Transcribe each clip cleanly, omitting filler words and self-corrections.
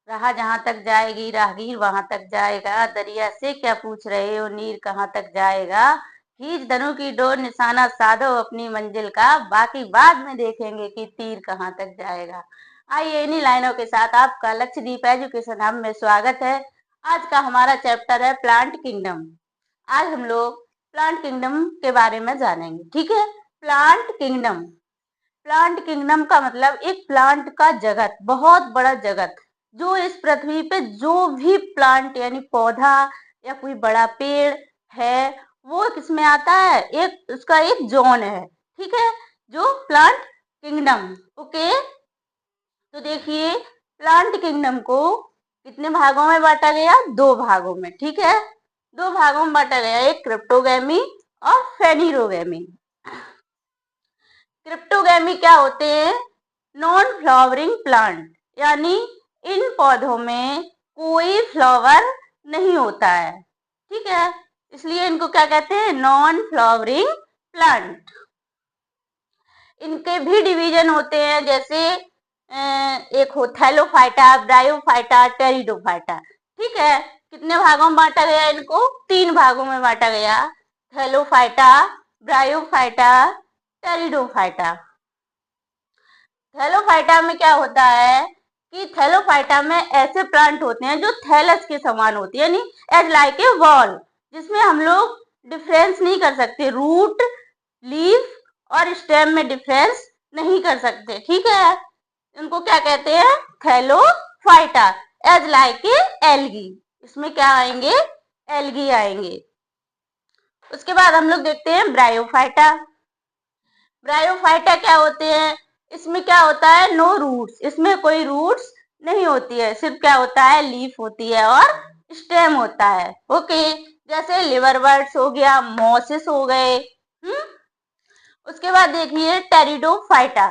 रहा जहाँ तक जाएगी राहगीर वहां तक जाएगा, दरिया से क्या पूछ रहे हो नीर कहाँ तक जाएगा, खींच धनु की डोर निशाना साधो अपनी मंजिल का, बाकी बाद में देखेंगे कि तीर कहाँ तक जाएगा। आइए इन्हीं लाइनों के साथ आपका लक्षद्वीप एजुकेशन हब में स्वागत है। आज का हमारा चैप्टर है प्लांट किंगडम। आज हम लोग प्लांट किंगडम के बारे में जानेंगे, ठीक है। प्लांट किंगडम का मतलब एक प्लांट का जगत, बहुत बड़ा जगत, जो इस पृथ्वी पे जो भी प्लांट यानी पौधा या कोई बड़ा पेड़ है वो किसमें आता है, एक उसका एक जोन है, ठीक है, जो प्लांट किंगडम। ओके, तो देखिए प्लांट किंगडम को कितने भागों में बांटा गया, दो भागों में, ठीक है, दो भागों में बांटा गया, एक क्रिप्टोगैमी और फेनिरोगैमी। क्रिप्टोगैमी क्या होते हैं, नॉन फ्लावरिंग प्लांट, यानी इन पौधों में कोई फ्लावर नहीं होता है, ठीक है, इसलिए इनको क्या कहते हैं, नॉन फ्लावरिंग प्लांट। इनके भी डिवीजन होते हैं, जैसे एक हो थैलोफाइटा, ब्रायोफाइटा, टेरिडोफाइटा, ठीक है। कितने भागों में बांटा गया, इनको तीन भागों में बांटा गया, थैलोफाइटा, ब्रायोफाइटा, टेरिडोफाइटा। थैलोफाइटा में क्या होता है कि थैलोफाइटा में ऐसे प्लांट होते हैं जो थैलस के समान होती है, यानी एज लाइक ए वॉल, जिसमें हम लोग डिफरेंस नहीं कर सकते, रूट, लीफ और स्टेम में डिफरेंस नहीं कर सकते, ठीक है। इनको क्या कहते हैं, thallophyta, as like a algae. इसमें क्या आएंगे, एल्गी आएंगे। उसके बाद हम लोग देखते हैं ब्रायोफाइटा। ब्रायोफाइटा क्या होते हैं, इसमें क्या होता है, नो रूट्स, इसमें कोई रूट्स नहीं होती है, सिर्फ क्या होता है, लीफ होती है और स्टेम होता है। ओके, जैसे लिवरबर्ड्स हो गया, मॉसेस हो गए। उसके बाद देखिए टेरिडोफाइटा।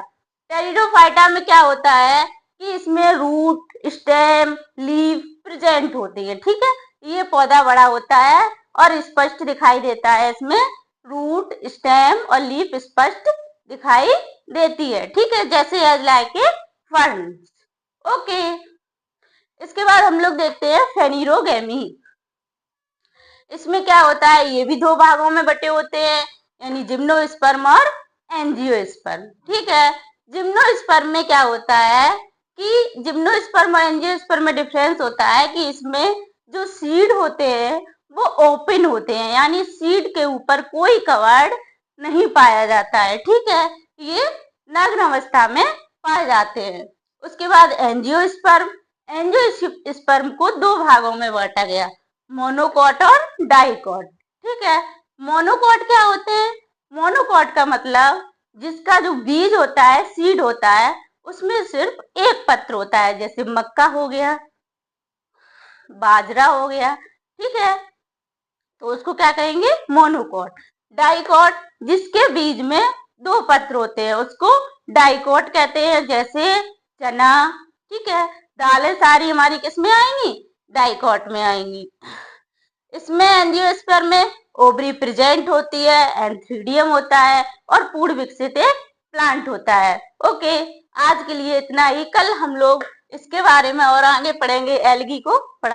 टेरिडोफाइटा में क्या होता है कि इसमें रूट, स्टेम, लीफ प्रेजेंट होती है, ठीक है, ये पौधा बड़ा होता है और स्पष्ट दिखाई देता है, इसमें रूट, स्टेम और लीफ स्पष्ट दिखाई देती है, ठीक है, जैसे as like a fern. Okay, इसके बाद हम लोग देखते हैं फेनिरोगैमी। इसमें क्या होता है, ये भी दो भागों में बटे होते हैं, यानी जिम्नोस्पर्म और एंजियोस्पर्म, ठीक है। जिम्नोस्पर्म में क्या होता है कि जिम्नोस्पर्म और एंजियोस्पर्म में डिफरेंस होता है कि इसमें जो सीड होते हैं वो ओपन होते हैं, यानी सीड के ऊपर कोई कवर नहीं पाया जाता है, ठीक है, ये नग्न अवस्था में पाए जाते हैं। उसके बाद एंजियोस्पर्म। एंजियोस्पर्म को दो भागों में बांटा गया, मोनोकॉट और डाइकॉट, ठीक है। मोनोकॉट क्या होते हैं, मोनोकॉट का मतलब जिसका जो बीज होता है, सीड होता है, उसमें सिर्फ एक पत्र होता है, जैसे मक्का हो गया, बाजरा हो गया, ठीक है, तो उसको क्या कहेंगे, मोनोकॉट। डाइकॉट, जिसके बीज में दो पत्र होते हैं, उसको डाइकॉट कहते हैं, जैसे चना, ठीक है, दालें सारी हमारी किस में आएंगी, डाइकॉट में आएंगी। इसमें एंजियोस्पर्म में ओवरी प्रेजेंट होती है, एंथ्रीडियम होता है और पूर्ण विकसित एक प्लांट होता है। ओके, आज के लिए इतना ही, कल हम लोग इसके बारे में और आगे पढ़ेंगे, एल्गी को पढ़ा